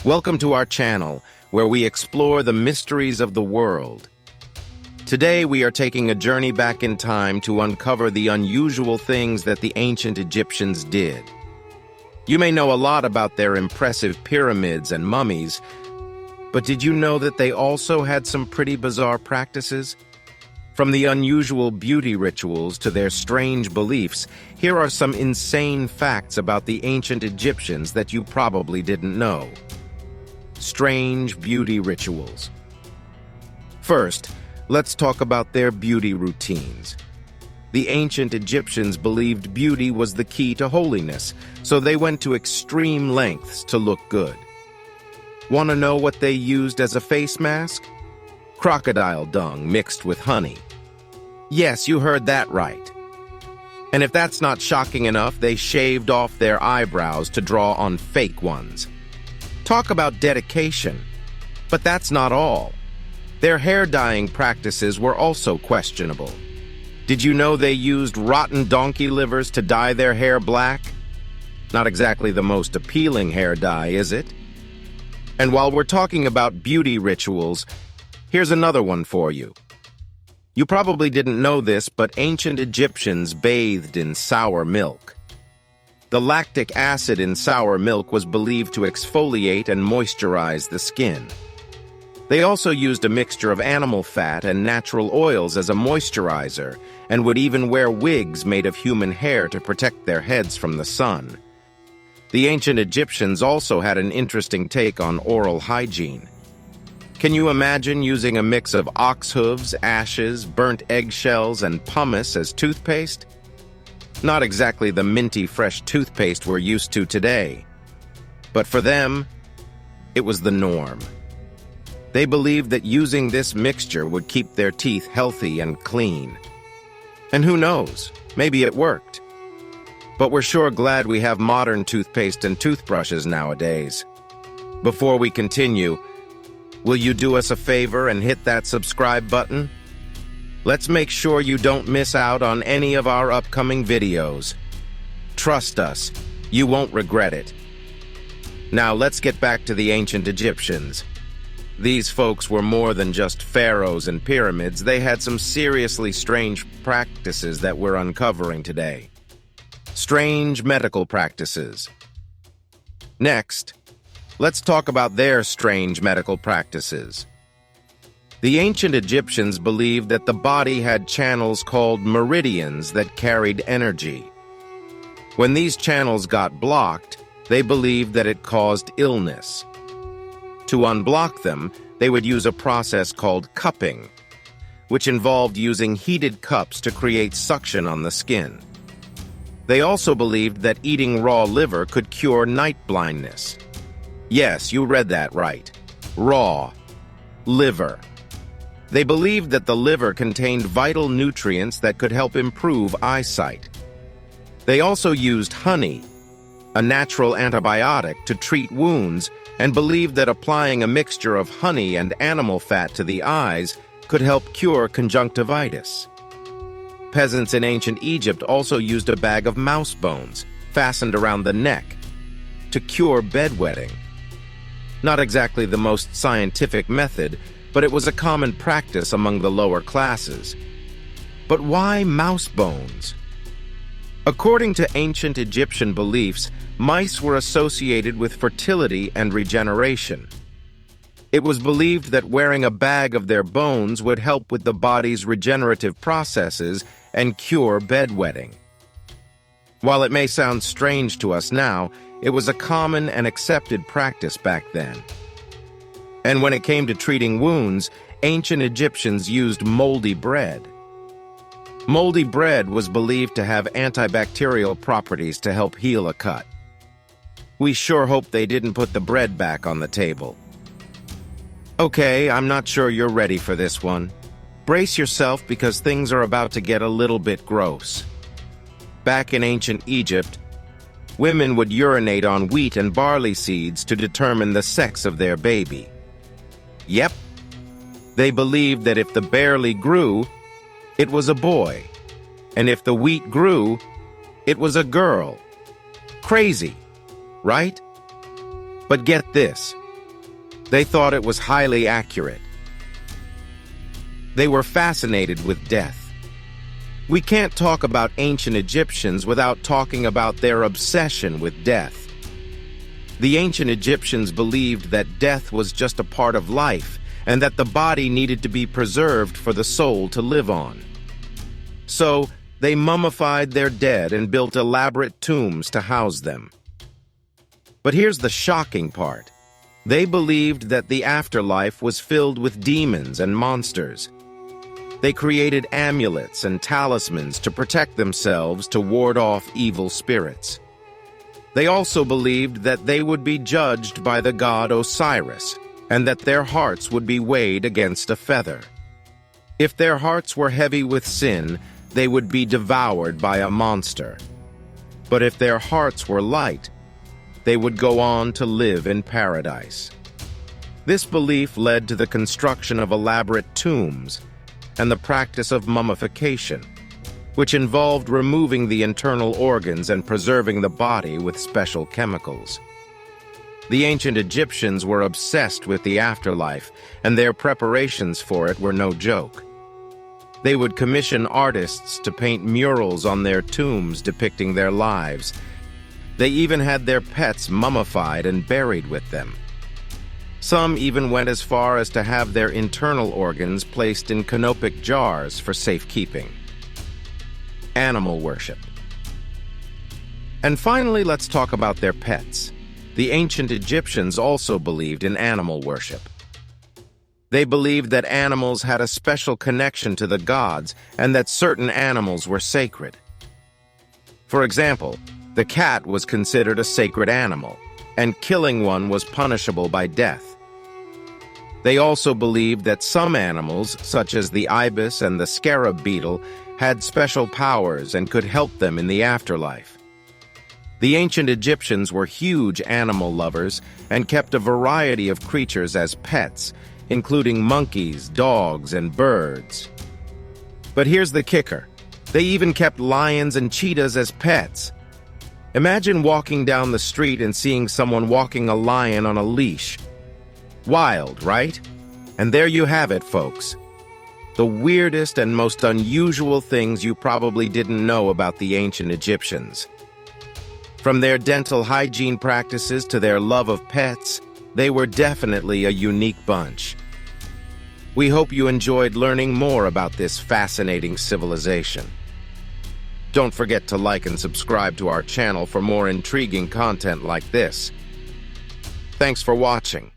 Welcome to our channel, where we explore the mysteries of the world. Today we are taking a journey back in time to uncover the unusual things that the ancient Egyptians did. You may know a lot about their impressive pyramids and mummies, but did you know that they also had some pretty bizarre practices? From the unusual beauty rituals to their strange beliefs, here are some insane facts about the ancient Egyptians that you probably didn't know. Strange beauty rituals. First, let's talk about their beauty routines. The ancient Egyptians believed beauty was the key to holiness, so they went to extreme lengths to look good. Want to know what they used as a face mask? Crocodile dung mixed with honey. Yes, you heard that right. And if that's not shocking enough, they shaved off their eyebrows to draw on fake ones. Talk about dedication. But that's not all. Their hair dyeing practices were also questionable. Did you know they used rotten donkey livers to dye their hair black? Not exactly the most appealing hair dye, is it? And while we're talking about beauty rituals, here's another one for you. You probably didn't know this, but ancient Egyptians bathed in sour milk. The lactic acid in sour milk was believed to exfoliate and moisturize the skin. They also used a mixture of animal fat and natural oils as a moisturizer, and would even wear wigs made of human hair to protect their heads from the sun. The ancient Egyptians also had an interesting take on oral hygiene. Can you imagine using a mix of ox hooves, ashes, burnt eggshells, and pumice as toothpaste? Not exactly the minty fresh toothpaste we're used to today. But for them, it was the norm. They believed that using this mixture would keep their teeth healthy and clean. And who knows, maybe it worked. But we're sure glad we have modern toothpaste and toothbrushes nowadays. Before we continue, will you do us a favor and hit that subscribe button? Let's make sure you don't miss out on any of our upcoming videos. Trust us, you won't regret it. Now let's get back to the ancient Egyptians. These folks were more than just pharaohs and pyramids. They had some seriously strange practices that we're uncovering today. Strange medical practices. Next, let's talk about their strange medical practices. The ancient Egyptians believed that the body had channels called meridians that carried energy. When these channels got blocked, they believed that it caused illness. To unblock them, they would use a process called cupping, which involved using heated cups to create suction on the skin. They also believed that eating raw liver could cure night blindness. Yes, you read that right. Raw liver. They believed that the liver contained vital nutrients that could help improve eyesight. They also used honey, a natural antibiotic, to treat wounds, and believed that applying a mixture of honey and animal fat to the eyes could help cure conjunctivitis. Peasants in ancient Egypt also used a bag of mouse bones, fastened around the neck, to cure bedwetting. Not exactly the most scientific method, but it was a common practice among the lower classes. But why mouse bones? According to ancient Egyptian beliefs, mice were associated with fertility and regeneration. It was believed that wearing a bag of their bones would help with the body's regenerative processes and cure bedwetting. While it may sound strange to us now, it was a common and accepted practice back then. And when it came to treating wounds, ancient Egyptians used moldy bread. Moldy bread was believed to have antibacterial properties to help heal a cut. We sure hope they didn't put the bread back on the table. Okay, I'm not sure you're ready for this one. Brace yourself because things are about to get a little bit gross. Back in ancient Egypt, women would urinate on wheat and barley seeds to determine the sex of their baby. Yep, they believed that if the barley grew, it was a boy, and if the wheat grew, it was a girl. Crazy, right? But get this, They thought it was highly accurate. They were fascinated with death. We can't talk about ancient Egyptians without talking about their obsession with death. The ancient Egyptians believed that death was just a part of life and that the body needed to be preserved for the soul to live on. So, they mummified their dead and built elaborate tombs to house them. But here's the shocking part. They believed that the afterlife was filled with demons and monsters. They created amulets and talismans to protect themselves to ward off evil spirits. They also believed that they would be judged by the god Osiris, and that their hearts would be weighed against a feather. If their hearts were heavy with sin, they would be devoured by a monster. But if their hearts were light, they would go on to live in paradise. This belief led to the construction of elaborate tombs and the practice of mummification, which involved removing the internal organs and preserving the body with special chemicals. The ancient Egyptians were obsessed with the afterlife, and their preparations for it were no joke. They would commission artists to paint murals on their tombs depicting their lives. They even had their pets mummified and buried with them. Some even went as far as to have their internal organs placed in canopic jars for safekeeping. Animal worship. And finally, let's talk about their pets. The ancient Egyptians also believed in animal worship. They believed that animals had a special connection to the gods and that certain animals were sacred. For example, the cat was considered a sacred animal, and killing one was punishable by death. They also believed that some animals, such as the ibis and the scarab beetle, had special powers and could help them in the afterlife. The ancient Egyptians were huge animal lovers and kept a variety of creatures as pets, including monkeys, dogs, and birds. But here's the kicker. They even kept lions and cheetahs as pets. Imagine walking down the street and seeing someone walking a lion on a leash. Wild, right? And there you have it, folks. The weirdest and most unusual things you probably didn't know about the ancient Egyptians. From their dental hygiene practices to their love of pets, they were definitely a unique bunch. We hope you enjoyed learning more about this fascinating civilization. Don't forget to like and subscribe to our channel for more intriguing content like this. Thanks for watching.